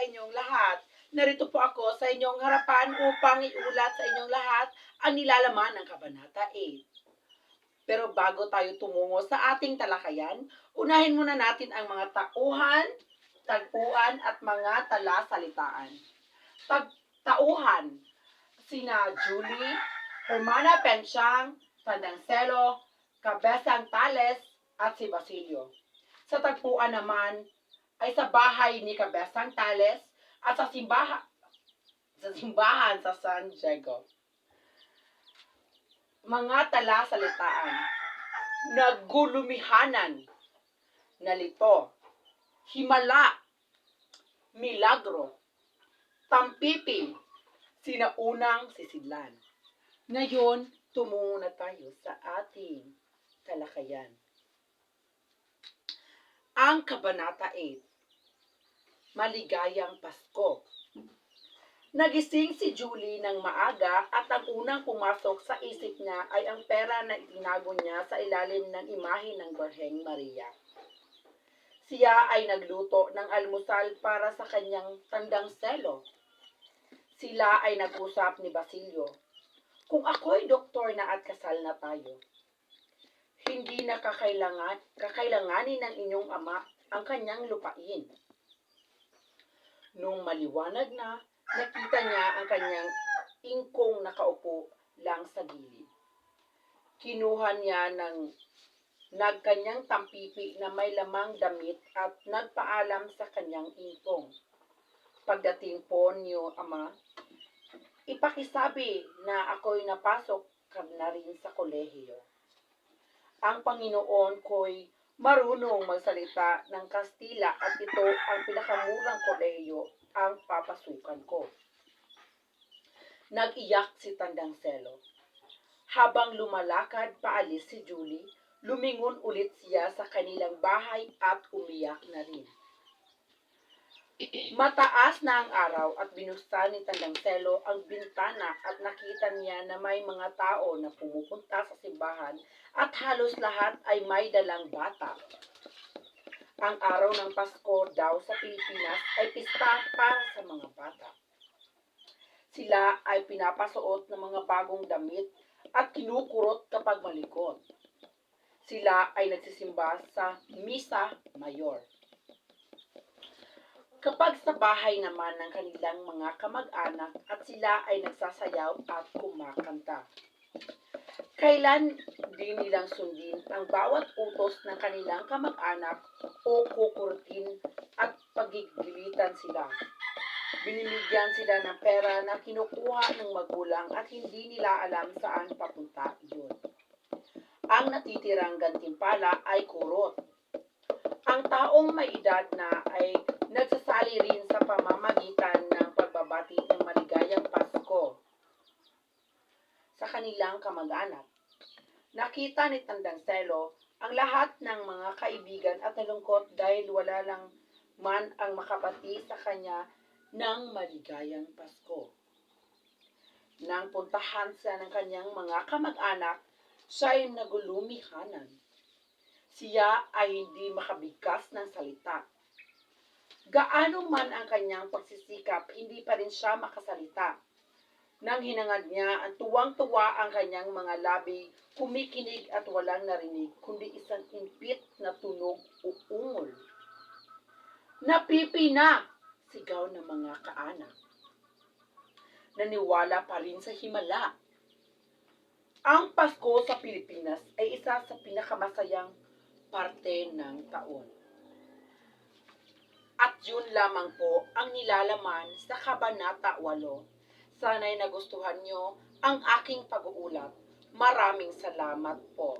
inyong lahat. Narito po ako sa inyong harapan upang iulat sa inyong lahat ang nilalaman ng Kabanata 8. Pero bago tayo tumungo sa ating talakayan, unahin muna natin ang mga tauhan, tagpuan at mga talasalitaan. Tauhan, sina Julie, Hermana Pensyang, Tandang Selo, Cabezang Tales, at si Basilio. Sa tagpuan naman ay sa bahay ni Cabezang Tales at sa simbahan sa San Diego. Mga talasalitaan, nagulumihanan, nalito, himala, milagro, tampipi, sinaunang sisidlan. Ngayon, tumungo na tayo sa ating talakayan. Ang Kabanata 8, Maligayang Pasko. Nagising si Julie ng maaga at ang unang pumasok sa isip niya ay ang pera na itinago niya sa ilalim ng imahe ng Birheng Maria. Siya ay nagluto ng almusal para sa kanyang Tandang Selo. Sila ay nag-usap ni Basilio. Kung ako'y doktor na at kasal na tayo, hindi na kakailanganin ng inyong ama ang kanyang lupain. Nung maliwanag na, nakita niya ang kanyang ingkong nakaupo lang sa gilid. Kinuha niya ng nagkanyang tampipi na may lamang damit at nagpaalam sa kanyang ingkong. Pagdating po niyo, ama, ipakisabi na ako'y napasok na rin sa kolehiyo. Ang Panginoon ko'y marunong magsalita ng Kastila at ito ang pinakamurang kolehiyo ang papasukan ko. Nag-iyak si Tandang Selo. Habang lumalakad paalis si Julie, lumingon ulit siya sa kanilang bahay at umiyak na rin. Mataas na ang araw at binuksan ni Tandang Selo ang bintana at nakita niya na may mga tao na pumupunta sa simbahan at halos lahat ay may dalang bata. Ang araw ng Pasko daw sa Pilipinas ay pista para sa mga bata. Sila ay pinapasuot ng mga bagong damit at kinukurot kapag malikot. Sila ay nagsisimba sa Misa Mayor. Kapag sa bahay naman ng kanilang mga kamag-anak at sila ay nagsasayaw at kumakanta. Kailan din nilang sundin ang bawat utos ng kanilang kamag-anak o kukurutin at pagigilitan sila. Binibigyan sila ng pera na kinukuha ng magulang at hindi nila alam saan papunta iyon. Ang natitirang gantimpala ay kurot. Ang taong may edad na ay nagsasali rin sa pamamagitan ng pagbabati ng maligayang Pasko sa kanilang kamag-anak. Nakita ni Tandang Selo ang lahat ng mga kaibigan at nalungkot dahil wala lang man ang makabati sa kanya ng maligayang Pasko. Nang puntahan siya ng kanyang mga kamag-anak, siya ay nagulumihanan. Siya ay hindi makabigkas ng salita. Gaano man ang kanyang pagsisikap, hindi pa rin siya makasalita. Nang hinangad niya, ang tuwang-tuwa ang kanyang mga labi, kumikinig at walang narinig, kundi isang impit na tunog o ungol. Napipina! Sigaw ng mga kaanak. Naniwala pa rin sa himala. Ang Pasko sa Pilipinas ay isa sa pinakamasayang parte ng taon. At yun lamang po ang nilalaman sa Kabanata 8. Sana'y nagustuhan nyo ang aking pag-uulat. Maraming salamat po.